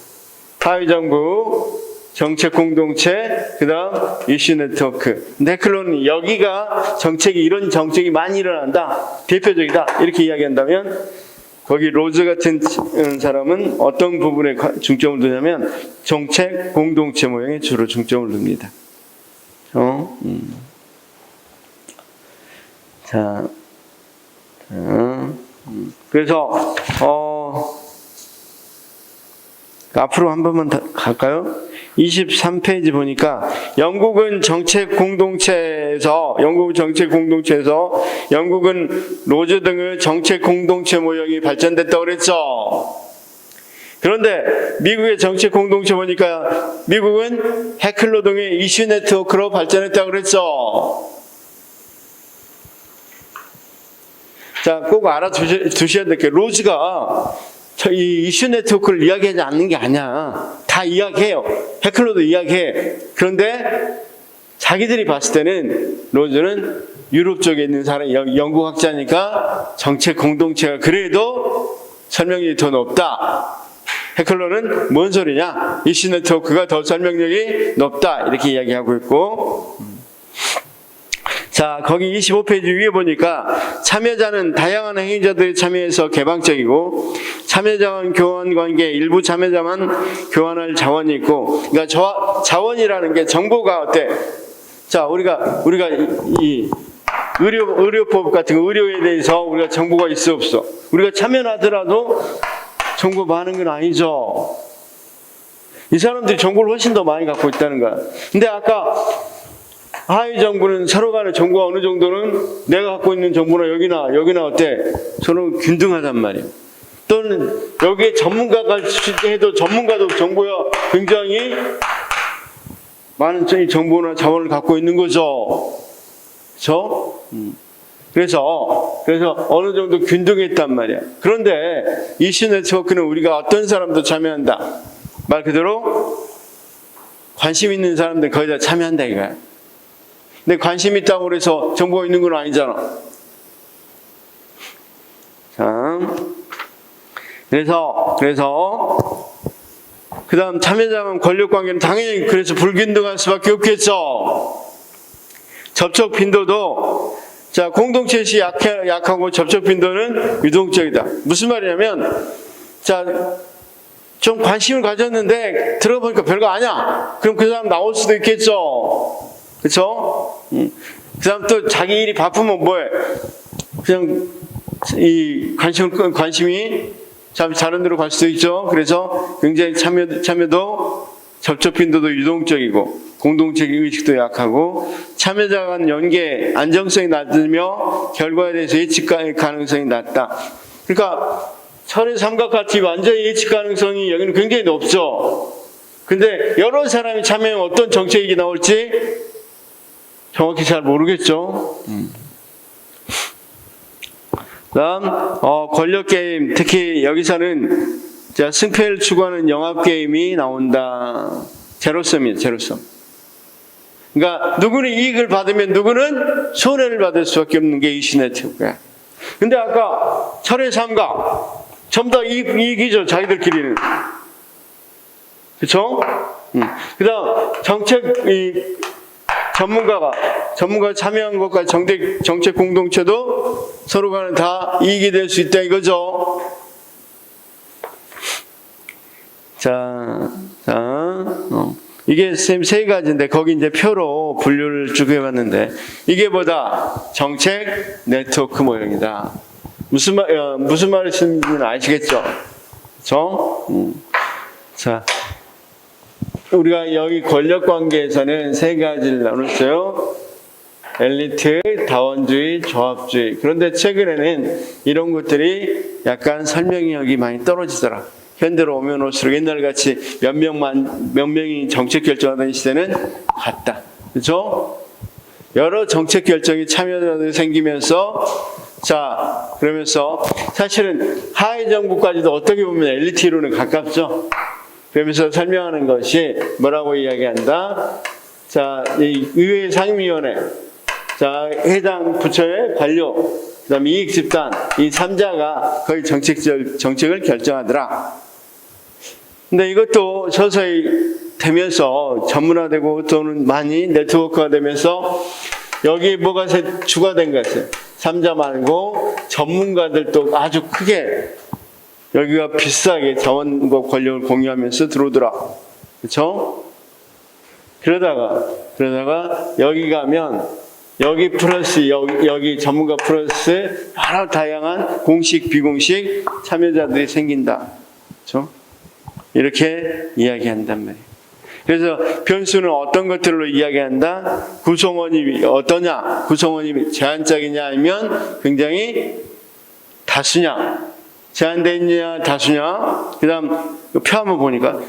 사회정부, 정책 공동체, 그다음 이슈 네트워크. 근데 해클로는 여기가 정책이, 이런 정책이 많이 일어난다, 대표적이다, 이렇게 이야기한다면, 거기 로즈 같은 사람은 어떤 부분에 중점을 두냐면 정책 공동체 모형에 주로 중점을 둡니다. 그래서 앞으로 한 번만 더 갈까요? 23페이지 보니까 영국은 정책 공동체에서 영국은 로즈 등의 정책 공동체 모형이 발전됐다고 그랬죠. 그런데 미국의 정책 공동체 보니까 미국은 해클로 등의 이슈 네트워크로 발전했다고 그랬죠. 자, 꼭 알아두셔야 될 게, 로즈가 이 이슈 네트워크를 이야기하지 않는 게 아니야. 다 이야기해요. 해클로도 이야기해. 그런데 자기들이 봤을 때는 로즈는 유럽 쪽에 있는 사람, 영국 학자니까 정책 공동체가 그래도 설명력이 더 높다. 해클로는 뭔 소리냐? 이슈 네트워크가 더 설명력이 높다. 이렇게 이야기하고 있고. 자, 거기 25페이지 위에 보니까 참여자는 다양한 행위자들이 참여해서 개방적이고, 참여자간 교환 관계, 일부 참여자만 교환할 자원이 있고, 그러니까 자원이라는 게 정보가 어때? 자, 우리가 이 의료법 같은 거, 의료에 대해서 우리가 정보가 있어 없어? 우리가 참여를 하더라도 정보 많은 건 아니죠. 이 사람들이 정보를 훨씬 더 많이 갖고 있다는 거야. 근데 아까 하위 정부는 서로 간의 정보가 어느 정도는 내가 갖고 있는 정보나 여기나 어때? 서로 균등하단 말이에요. 또는 여기에 전문가가 해도 전문가도 정보가 굉장히 많은 정보나 자원을 갖고 있는 거죠. 그렇죠? 그래서 어느 정도 균등했단 말이야. 그런데 이슈 네트워크는 우리가 어떤 사람도 참여한다. 말 그대로 관심 있는 사람들 거의 다 참여한다 이거야. 근데 관심 있다고 해서 정보가 있는 건 아니잖아. 자, 그래서 그 다음 참여자간 권력관계는 당연히 그래서 불균등할 수밖에 없겠죠. 접촉 빈도도, 자, 공동체시 약하고 접촉 빈도는 유동적이다. 무슨 말이냐면, 자, 좀 관심을 가졌는데 들어보니까 별거 아니야. 그럼 그 사람 나올 수도 있겠죠. 그쵸? 그 사람 또 자기 일이 바쁘면 뭐해? 그냥 이 관심이 다른 데로 갈 수도 있죠. 그래서 굉장히 참여도, 접촉 빈도도 유동적이고, 공동체 의식도 약하고, 참여자 간 연계, 안정성이 낮으며 결과에 대해서 예측 가능성이 낮다. 그러니까 철의 삼각같이 완전히 예측 가능성이 여기는 굉장히 높죠. 근데 여러 사람이 참여하면 어떤 정책이 나올지 정확히 잘 모르겠죠. 다음 권력 게임, 특히 여기서는 자, 승패를 추구하는 영합 게임이 나온다. 제로섬이에요, 제로섬. 그러니까 누구는 이익을 받으면 누구는 손해를 받을 수밖에 없는 게 이슈 네트워크야. 근데 아까 철의 삼각 전부 다 이익이죠, 자기들끼리는. 그렇죠? 그다음 정책 전문가가 참여한 것과 정책 공동체도 서로 간에 다 이익이 될 수 있다 이거죠. 이게 세 가지인데 거기 이제 표로 분류를 쭉 해봤는데 이게 뭐다? 정책 네트워크 모형이다. 무슨 말이신지는 아시겠죠? 그렇죠? 자, 우리가 여기 권력 관계에서는 세 가지를 나눴어요. 엘리트, 다원주의, 조합주의. 그런데 최근에는 이런 것들이 약간 설명력이 많이 떨어지더라. 현대로 오면 올수록 옛날같이 몇 명이 정책 결정하던 시대는 갔다. 그렇죠? 여러 정책 결정에 참여자들이 생기면서 자, 그러면서 사실은 하위 정부까지도 어떻게 보면 엘리트 이론에 가깝죠. 그러면서 설명하는 것이 뭐라고 이야기한다. 자, 이 의회 상임위원회, 자, 해당 부처의 관료, 그다음에 이익 집단, 이 3자가 거의 정책을 결정하더라. 근데 이것도 서서히 되면서 전문화되고 또는 많이 네트워크가 되면서 여기 뭐가 추가된 것은 3자 말고 전문가들도 아주 크게 여기가 비싸게 자원과 권력을 공유하면서 들어오더라. 그렇죠? 그러다가 여기 가면 여기 플러스 여기 전문가 플러스 여러 다양한 공식 비공식 참여자들이 생긴다. 그렇죠? 이렇게 이야기한단 말이에요. 그래서 변수는 어떤 것들로 이야기한다? 구성원이 어떠냐? 구성원이 제한적이냐 아니면 굉장히 다수냐? 제한되어 있냐 다수냐? 그 다음 표 한번 보니까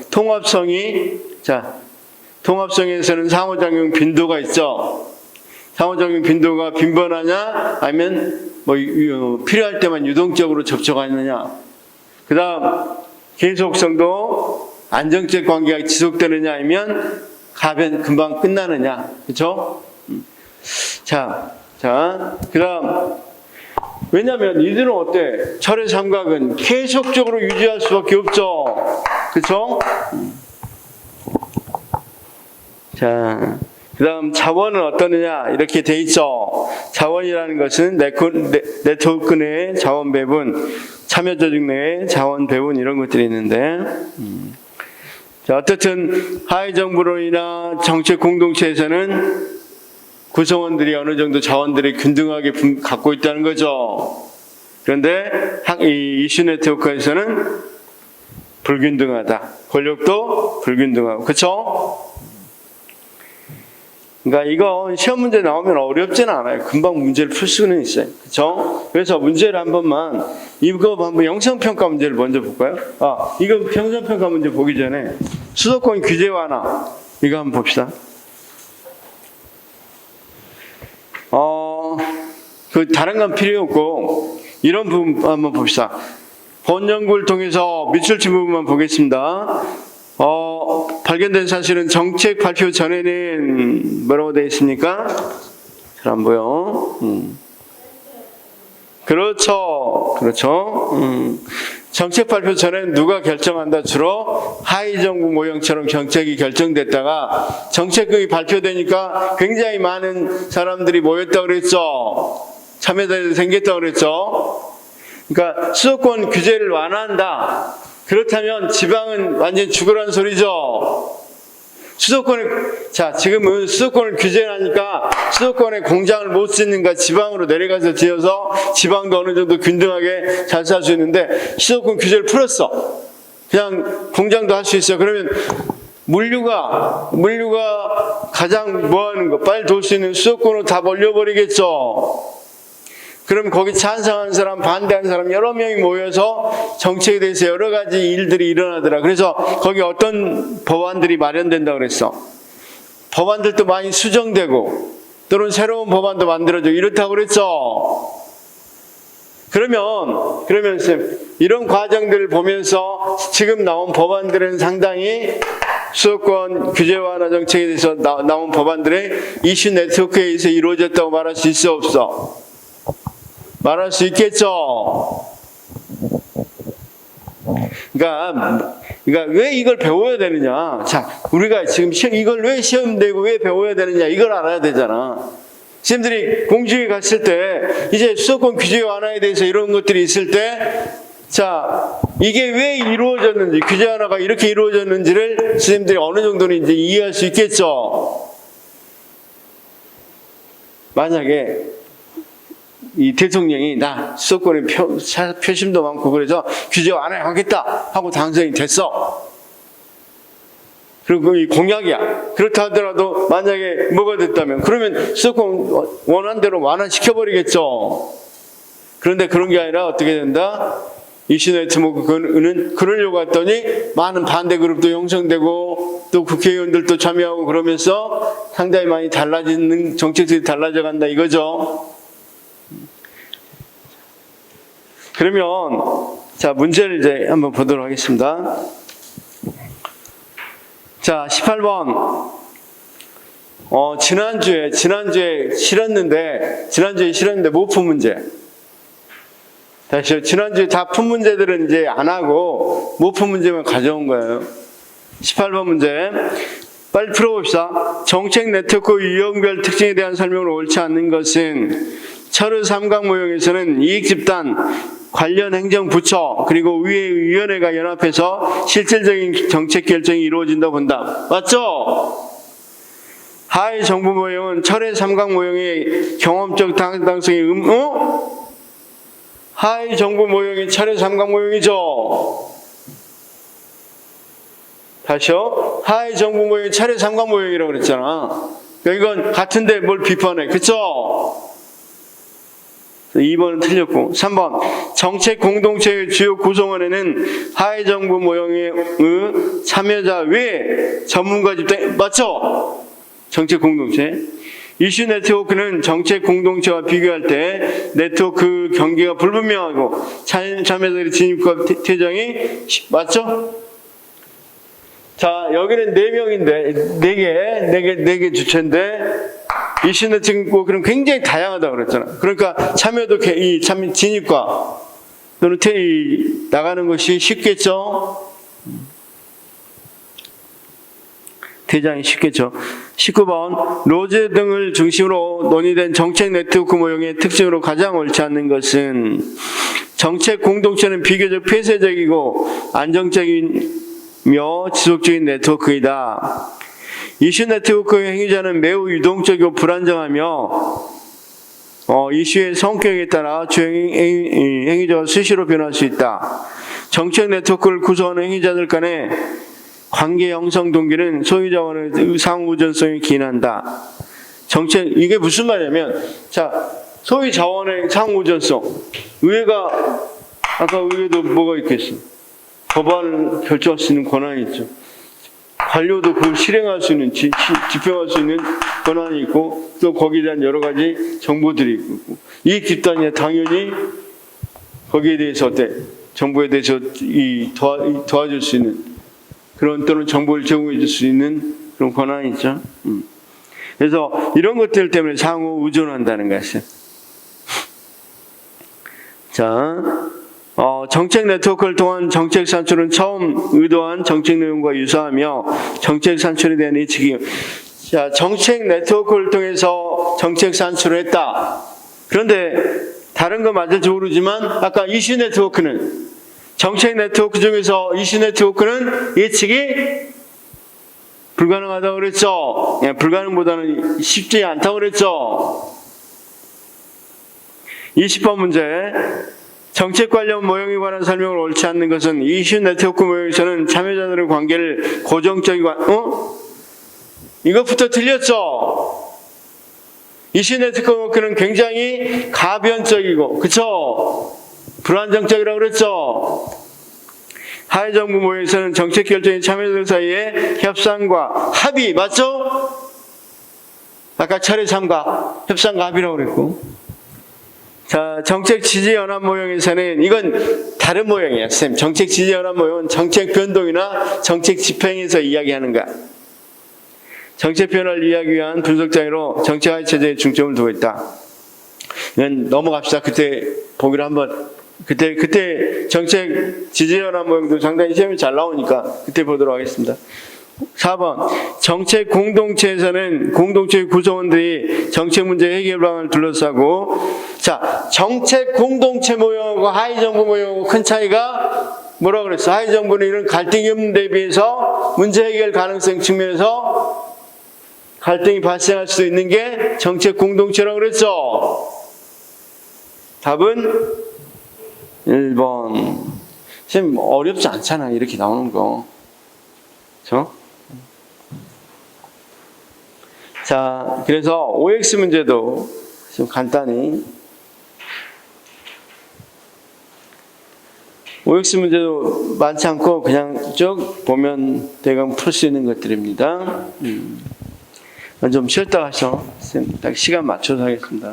통합성에서는 상호작용 빈도가 있죠. 상호작용 빈도가 빈번하냐 아니면 뭐 필요할 때만 유동적으로 접촉하느냐. 그 다음 계속성도 안정적 관계가 지속되느냐 아니면 금방 끝나느냐. 그렇죠? 자, 그 다음 왜냐하면 이들은 어때? 철의 삼각은 계속적으로 유지할 수밖에 없죠. 그렇죠? 자, 그 다음 자원은 어떠느냐 이렇게 돼 있죠. 자원이라는 것은 네트워크 내의 자원 배분, 참여 조직 내의 자원 배분 이런 것들이 있는데 자, 어쨌든 하위 정부론이나 정책 공동체에서는 구성원들이 어느 정도 자원들이 균등하게 갖고 있다는 거죠. 그런데 이 이슈 네트워크에서는 불균등하다. 권력도 불균등하고. 그렇죠? 그러니까 이거 시험 문제 나오면 어렵지는 않아요. 금방 문제를 풀 수는 있어요. 그렇죠? 그래서 문제를 한 번만 이거 한번 영상평가 문제를 먼저 볼까요? 이거 영상평가 문제 보기 전에 수도권 규제 완화 이거 한번 봅시다. 다른 건 필요 없고 이런 부분 한번 봅시다. 본 연구를 통해서 밑줄친 부분만 보겠습니다. 발견된 사실은 정책 발표 전에는 뭐라고 되어 있습니까? 잘 안 보여. 그렇죠. 정책 발표 전에는 누가 결정한다? 주로 하위 정부 모형처럼 정책이 결정됐다가 정책이 발표되니까 굉장히 많은 사람들이 모였다고 그랬죠. 참여자들이 생겼다고 그랬죠. 그러니까 수도권 규제를 완화한다. 그렇다면 지방은 완전히 죽으라는 소리죠. 지금은 수도권을 규제하니까 수도권에 공장을 못 짓는가 지방으로 내려가서 지어서 지방도 어느 정도 균등하게 잘 살 수 있는데 수도권 규제를 풀었어. 그냥 공장도 할 수 있어. 그러면 물류가 가장 뭐하는 거 빨리 돌 수 있는 수도권으로 다 몰려버리겠죠. 그럼 거기 찬성하는 사람, 반대하는 사람 여러 명이 모여서 정책에 대해서 여러 가지 일들이 일어나더라. 그래서 거기 어떤 법안들이 마련된다고 그랬어. 법안들도 많이 수정되고 또는 새로운 법안도 만들어지고 이렇다고 그랬죠. 그러면 쌤, 이런 과정들을 보면서 지금 나온 법안들은 상당히 수도권 규제 완화 정책에 대해서 나온 법안들의 이슈 네트워크에 의해서 이루어졌다고 말할 수 있어 없어? 말할 수 있겠죠. 그러니까 왜 이걸 배워야 되느냐? 자, 우리가 지금 이걸 왜 시험 내고 왜 배워야 되느냐? 이걸 알아야 되잖아. 선생님들이 공직에 갔을 때 이제 수도권 규제 완화에 대해서 이런 것들이 있을 때, 자, 이게 왜 이루어졌는지, 규제 완화가 이렇게 이루어졌는지를 선생님들이 어느 정도는 이제 이해할 수 있겠죠. 만약에 이 대통령이 나 수도권에 표심도 많고 그래서 규제 완화하겠다 하고 당선이 됐어. 그리고 이 공약이야. 그렇다 하더라도 만약에 뭐가 됐다면 그러면 수도권 원하는 대로 완화시켜버리겠죠. 그런데 그런 게 아니라 어떻게 된다? 이슈 네트워크는 그러려고 했더니 많은 반대 그룹도 형성되고 또 국회의원들도 참여하고 그러면서 상당히 많이 달라지는 정책들이 달라져 간다 이거죠. 그러면 자, 문제를 이제 한번 보도록 하겠습니다. 자, 18번. 지난주에 실었는데 못 푼 문제. 다시요. 지난주에 다 푼 문제들은 이제 안 하고 못 푼 문제만 가져온 거예요. 18번 문제. 빨리 풀어봅시다. 정책 네트워크 유형별 특징에 대한 설명을 옳지 않는 것은 철의 삼각 모형에서는 이익 집단, 관련 행정부처, 그리고 위원회가 연합해서 실질적인 정책 결정이 이루어진다고 본다. 맞죠? 하의 정부 모형은 철의 삼각 모형의 경험적 당당성이 하의 정부 모형이 철의 삼각 모형이죠. 다시요. 하의 정부 모형이 철의 삼각 모형이라고 그랬잖아. 그러니까 이건 같은데 뭘 비판해. 그쵸? 2번은 틀렸고. 3번. 정책 공동체의 주요 구성원에는 하의 정부 모형의 참여자 외 전문가 집단, 맞죠? 정책 공동체. 이슈 네트워크는 정책 공동체와 비교할 때 네트워크 경계가 불분명하고 참여자들의 진입과 퇴장이 맞죠? 자, 여기는 4명인데 4개 주체인데 이슈 네트워크는 굉장히 다양하다고 그랬잖아. 그러니까 참여도 진입과 또는 나가는 것이 쉽겠죠? 퇴장이 쉽겠죠. 19번. 로제 등을 중심으로 논의된 정책 네트워크 모형의 특징으로 가장 옳지 않는 것은 정책 공동체는 비교적 폐쇄적이고 안정적이며 지속적인 네트워크이다. 이슈 네트워크의 행위자는 매우 유동적이고 불안정하며 이슈의 성격에 따라 주행 행위자가 수시로 변할 수 있다. 정책 네트워크를 구성하는 행위자들 간의 관계 형성 동기는 소유자와의 상호 의존성이 기인한다. 정책, 이게 무슨 말이냐면, 자, 소유 자원의 상호 의존성. 의회가, 아까 의회도 뭐가 있겠어? 법안을 결정할 수 있는 권한이 있죠. 관료도 그걸 실행할 수 있는, 집행할 수 있는 권한이 있고, 또 거기에 대한 여러 가지 정보들이 있고, 이 집단이 당연히 거기에 대해서 정부에 대해서 도와줄 수 있는 그런 또는 정보를 제공해 줄 수 있는 그런 권한이 있죠. 그래서 이런 것들 때문에 상호 의존한다는 것이에요. 자, 정책 네트워크를 통한 정책 산출은 처음 의도한 정책 내용과 유사하며 정책 산출에 대한 예측이 자, 정책 네트워크를 통해서 정책 산출을 했다. 그런데 다른 건 맞을지 모르지만 아까 이슈 네트워크는 정책 네트워크 중에서 이슈 네트워크는 예측이 불가능하다고 그랬죠. 불가능보다는 쉽지 않다고 그랬죠. 20번 문제. 정책 관련 모형에 관한 설명을 옳지 않는 것은 이슈 네트워크 모형에서는 참여자들의 관계를 고정적이고 이것부터 틀렸죠. 이슈 네트워크는 굉장히 가변적이고 그쵸? 불안정적이라고 그랬죠. 하의 정부 모형에서는 정책 결정이 참여자들 사이에 협상과 합의 맞죠? 아까 철의 삼각 협상과 합의라고 그랬고 자 정책 지지 연합 모형에서는 이건 다른 모형이에요. 쌤 정책 지지 연합 모형은 정책 변동이나 정책 집행에서 이야기하는 거야. 정책 변화를 이해하기 위한 분석 장애로 정책 하위 체제에 중점을 두고 있다. 이건 넘어갑시다. 그때 보기로 한번 그때 정책 지지연합 모형도 상당히 시험이 잘 나오니까 그때 보도록 하겠습니다. 4번. 정책 공동체에서는 공동체의 구성원들이 정책 문제 해결 방안을 둘러싸고 자, 정책 공동체 모형하고 하위 정부 모형하고 큰 차이가 뭐라고 그랬어? 하위 정부는 이런 갈등이 없는 데 비해서 문제 해결 가능성 측면에서 갈등이 발생할 수도 있는 게 정책 공동체라고 그랬죠? 답은 1번. 선생님, 어렵지 않잖아. 이렇게 나오는 거. 그렇죠? 자, 그래서 OX 문제도 좀 간단히. OX 문제도 많지 않고 그냥 쭉 보면 대강 풀 수 있는 것들입니다. 좀 쉬었다 가서 딱 시간 맞춰서 하겠습니다.